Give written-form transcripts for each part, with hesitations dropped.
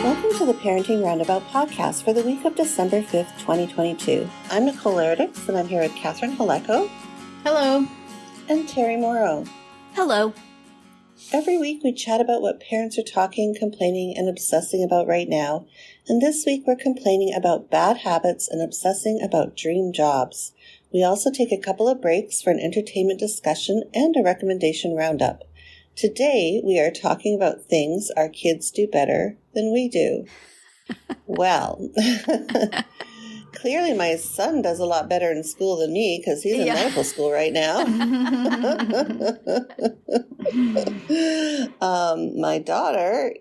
Welcome to the Parenting Roundabout podcast for the week of December 5th, 2022. I'm Nicole Erdix, and I'm here with Catherine Haleko. Hello. And Terry Morrow. Hello. Every week we chat about what parents are talking, complaining, and obsessing about right now. And this week we're complaining about bad habits and obsessing about dream jobs. We also take a couple of breaks for an entertainment discussion and a recommendation roundup. Today we are talking about things our kids do better than we do. Well, clearly my son does a lot better in school than me because he's in medical school right now. My daughter,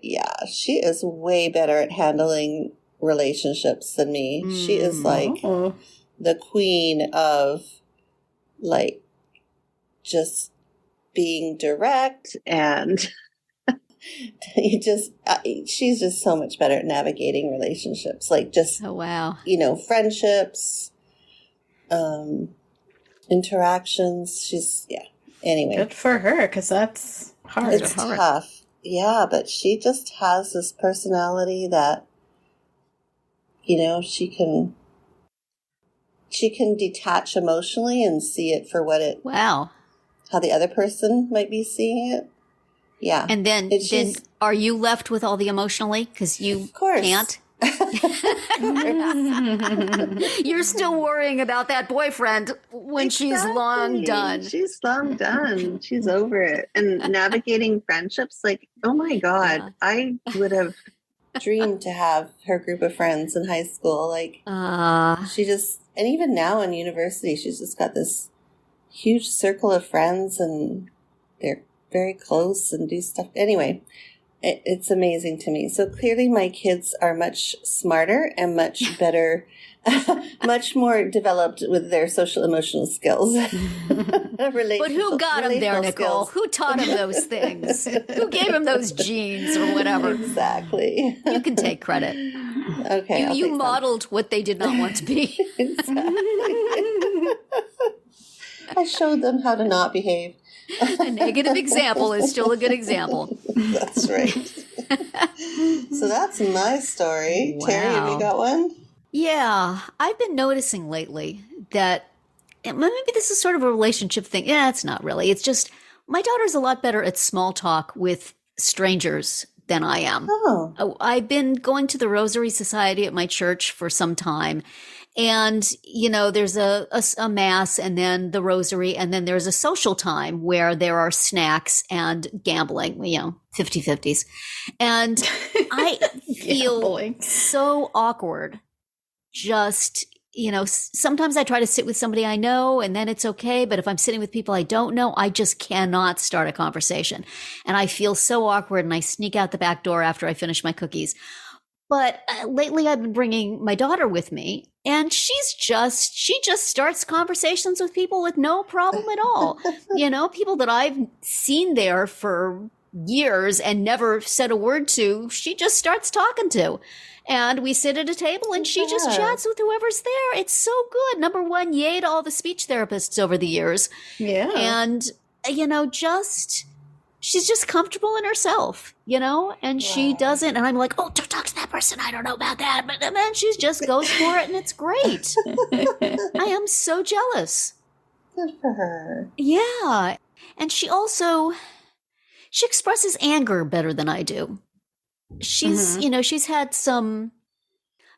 she is way better at handling relationships than me. She is like the queen of just being direct, and she's just so much better at navigating relationships, friendships, interactions. Anyway, good for her, because that's hard. It's tough. Yeah, but she just has this personality that she can detach emotionally and see it for what it how the other person might be seeing it. Yeah. And then are you left with all the emotionally? Because you can't. You're still worrying about that boyfriend when she's long done. She's long done. She's over it. And navigating friendships, oh my God, I would have dreamed to have her group of friends in high school. She just, and even now in university, she's just got this huge circle of friends, and they're very close and do stuff. Anyway, it's amazing to me. So clearly my kids are much smarter and much better, much more developed with their social emotional skills. But who got them there, Nicole? Who taught them those things? Who gave them those genes or whatever? Exactly. You can take credit. Okay. You modeled what they did not want to be. Exactly. I showed them how to not behave. A negative example is still a good example. That's right. So that's my story. Wow. Terry, have you got one? Yeah. I've been noticing lately that maybe this is sort of a relationship thing. Yeah, it's not really. It's just my daughter's a lot better at small talk with strangers than I am. Oh. I've been going to the Rosary Society at my church for some time. And, there's a mass and then the rosary, and then there's a social time where there are snacks and gambling, 50-50s. And I feel so awkward. Just, sometimes I try to sit with somebody I know and then it's okay. But if I'm sitting with people I don't know, I just cannot start a conversation. And I feel so awkward, and I sneak out the back door after I finish my cookies. But lately I've been bringing my daughter with me, and she just starts conversations with people with no problem at all. People that I've seen there for years and never said a word to, she just starts talking to. And we sit at a table and she just chats with whoever's there. It's so good. Number one, yay to all the speech therapists over the years. Yeah. And, she's just comfortable in herself, and she doesn't. And I'm like, oh, don't talk to that person. I don't know about that. But then she just goes for it, and it's great. I am so jealous. Good for her. Yeah. And she expresses anger better than I do. She's, she's had a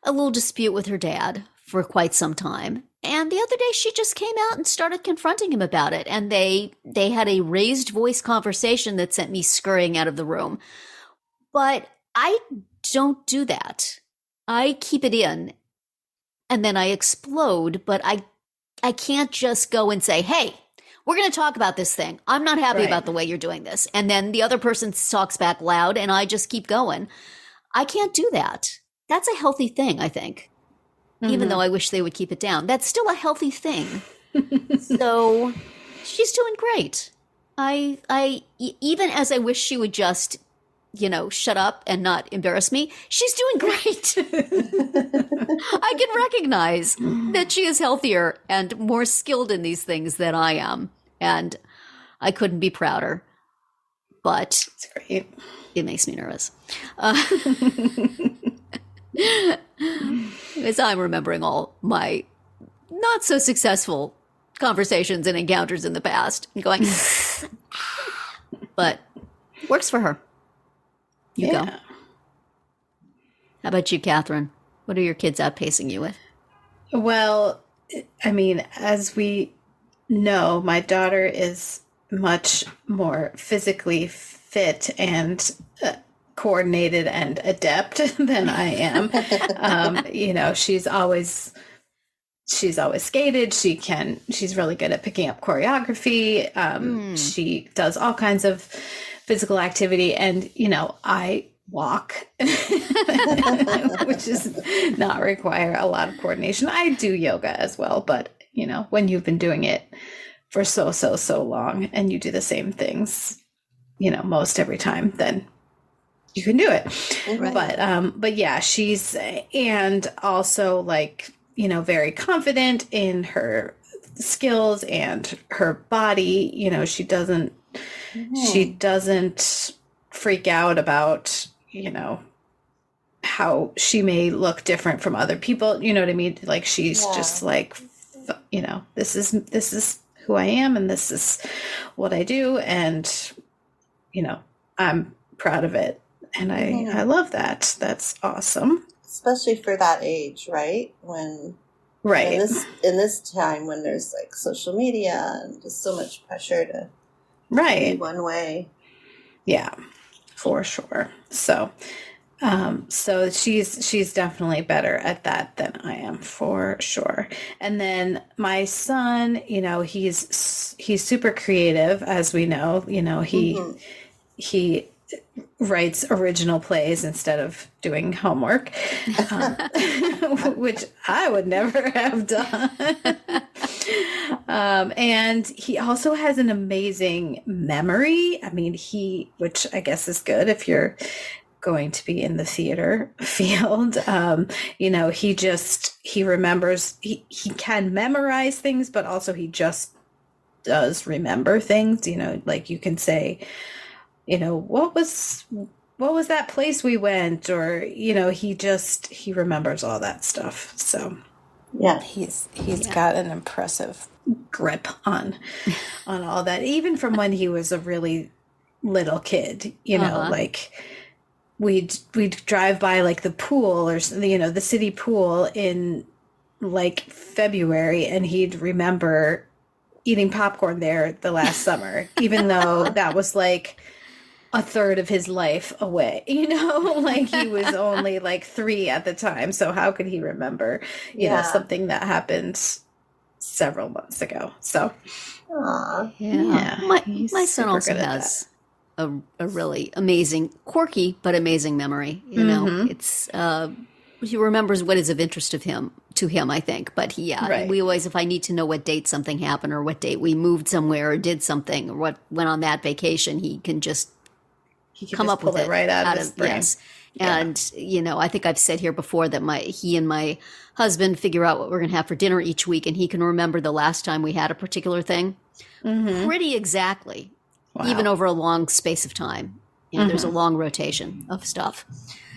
little dispute with her dad for quite some time. And the other day she just came out and started confronting him about it. And they had a raised voice conversation that sent me scurrying out of the room. But I don't do that. I keep it in and then I explode, but I can't just go and say, hey, we're going to talk about this thing. I'm not happy about the way you're doing this. And then the other person talks back loud and I just keep going. I can't do that. That's a healthy thing, I think. Even though I wish they would keep it down. That's still a healthy thing. So she's doing great. Even as I wish she would just, shut up and not embarrass me, she's doing great. I can recognize that she is healthier and more skilled in these things than I am. And I couldn't be prouder. but it's great. It makes me nervous. As I'm remembering all my not so successful conversations and encounters in the past and going, but works for her. You go. How about you, Catherine? What are your kids outpacing you with? Well, I mean, as we know, my daughter is much more physically fit and coordinated and adept than I am. You know, she's always skated. She's really good at picking up choreography. She does all kinds of physical activity, and, you know, I walk, which does not require a lot of coordination. I do yoga as well, but, you know, when you've been doing it for so long and you do the same things, you know, most every time, then you can do it. Right. But yeah, she's, and also, like, you know, very confident in her skills and her body. You know, she doesn't freak out about, you know, how she may look different from other people. You know what I mean? Like, she's just like, you know, this is who I am, and this is what I do. And, you know, I'm proud of it. And I love that. That's awesome. Especially for that age, right? When in this time when there's like social media and just so much pressure to be one way. Yeah, for sure. So so she's definitely better at that than I am, for sure. And then my son, you know, he's super creative, as we know. You know, he writes original plays instead of doing homework, which I would never have done. And he also has an amazing memory. I mean, which I guess is good if you're going to be in the theater field. You know, he remembers, he can memorize things, but also he just does remember things. You know, like, you can say, you know, what was that place we went? Or, you know, he remembers all that stuff. So yeah, he's got an impressive grip on all that, even from when he was a really little kid. You know, like, we'd drive by, like, the pool, or, you know, the city pool in, like, February, and he'd remember eating popcorn there the last summer, even though that was like a third of his life away, you know, like, he was only like 3 at the time. So how could he remember, you know, something that happened several months ago? So, my son also has a really amazing, quirky, but amazing memory. You know, it's, he remembers what is of interest to him, I think. But we always, if I need to know what date something happened, or what date we moved somewhere or did something, or what went on that vacation, he can just come up with it right out of his brain. Yes. Yeah. And, you know, I think I've said here before that he and my husband figure out what we're going to have for dinner each week, and he can remember the last time we had a particular thing pretty exactly, even over a long space of time. You know, there's a long rotation of stuff.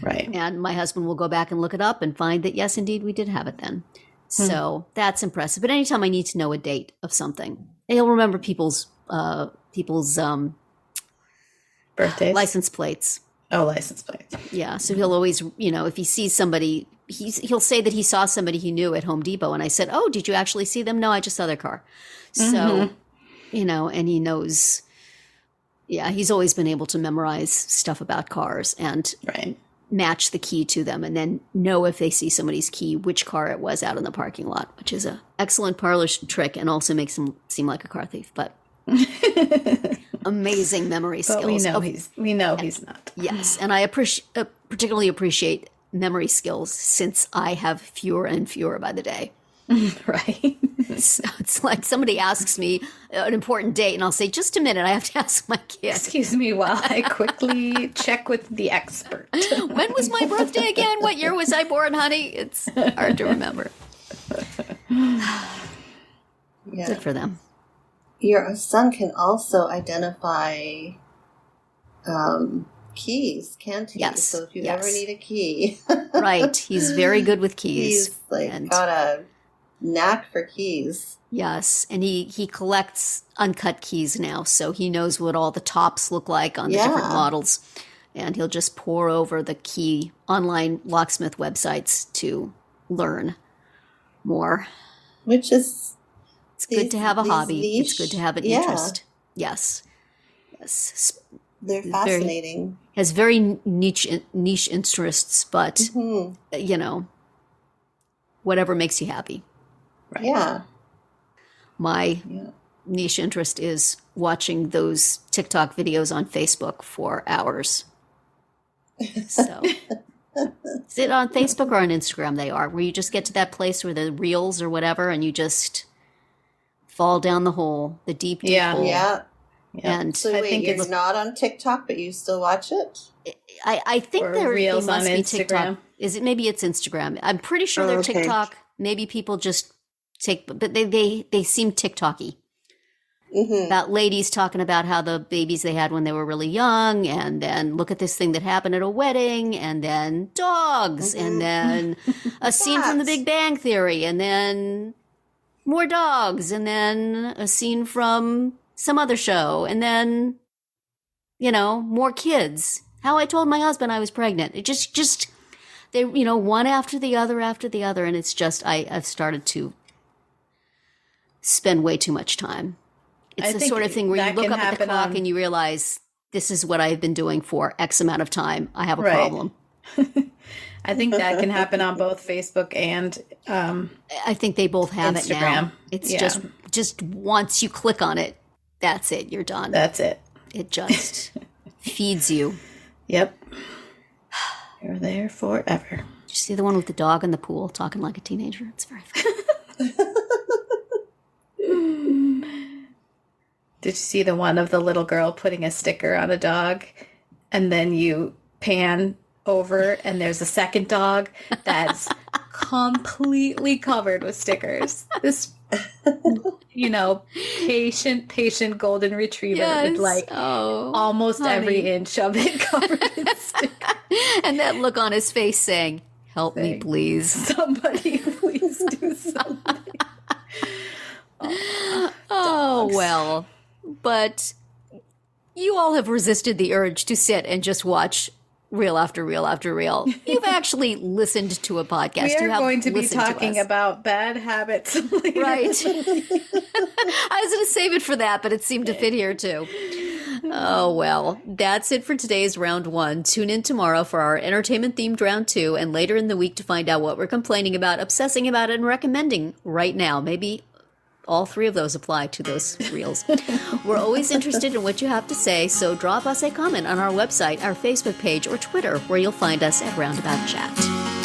Right. And my husband will go back and look it up and find that, yes, indeed, we did have it then. So that's impressive. But anytime I need to know a date of something, he'll remember people's birthdays, license plates. Oh, license plates. Yeah. So he'll always, you know, if he sees somebody, he'll say that he saw somebody he knew at Home Depot. And I said, oh, did you actually see them? No, I just saw their car. So, you know, and he knows, he's always been able to memorize stuff about cars and match the key to them, and then know if they see somebody's key, which car it was out in the parking lot, which is an excellent parlor trick and also makes him seem like a car thief. But amazing memory skills. But we know he's not. Yes, and I particularly appreciate memory skills since I have fewer and fewer by the day. Right. So it's like somebody asks me an important date, and I'll say, just a minute, I have to ask my kid. Excuse me while I quickly check with the expert. When was my birthday again? What year was I born, honey? It's hard to remember. Good for them. Your son can also identify keys, can't he? Yes. So if you ever need a key. Right. He's very good with keys. He's got a knack for keys. Yes. And he collects uncut keys now, so he knows what all the tops look like on the different models. And he'll just pore over the key online locksmith websites to learn more. Which is... It's good to have a hobby. It's good to have an interest. Yes. Yes. They're fascinating. Has very niche interests, but, whatever makes you happy. Right. Yeah. My niche interest is watching those TikTok videos on Facebook for hours. So, is it on Facebook or on Instagram they are, where you just get to that place where the reels or whatever, and you just fall down the hole, the deep hole. Yeah. And so wait, you're not on TikTok, but you still watch it? I think there reels must on be Instagram. TikTok. Maybe it's Instagram. I'm pretty sure they're TikTok. Maybe people just but they seem TikTok-y. About ladies talking about how the babies they had when they were really young, and then look at this thing that happened at a wedding, and then dogs, and then a scene from The Big Bang Theory, and then more dogs, and then a scene from some other show, and then, more kids. How I told my husband I was pregnant. It just they, one after the other, and it's just, I've started to spend way too much time. It's the sort of thing where you look up at the clock and you realize this is what I've been doing for X amount of time. I have a problem. I think that can happen on both Facebook and I think they both have Instagram. It now. It's just once you click on it, that's it. You're done. That's it. It just feeds you. Yep. You're there forever. Did you see the one with the dog in the pool talking like a teenager? It's very funny. Did you see the one of the little girl putting a sticker on a dog, and then you pan over and there's a second dog that's completely covered with stickers? This, patient golden retriever with almost every inch of it covered in stickers. And that look on his face saying, "Help me, please. Somebody please do something." Oh, well. But you all have resisted the urge to sit and just watch reel after reel after reel. You've actually listened to a podcast. We are going to be talking about bad habits later. Right. I was going to save it for that, but it seemed to fit here too. Oh, well, that's it for today's round 1. Tune in tomorrow for our entertainment-themed round 2, and later in the week to find out what we're complaining about, obsessing about, and recommending right now. Maybe all 3 of those apply to those reels. We're always interested in what you have to say, so drop us a comment on our website, our Facebook page, or Twitter, where you'll find us at Roundabout Chat.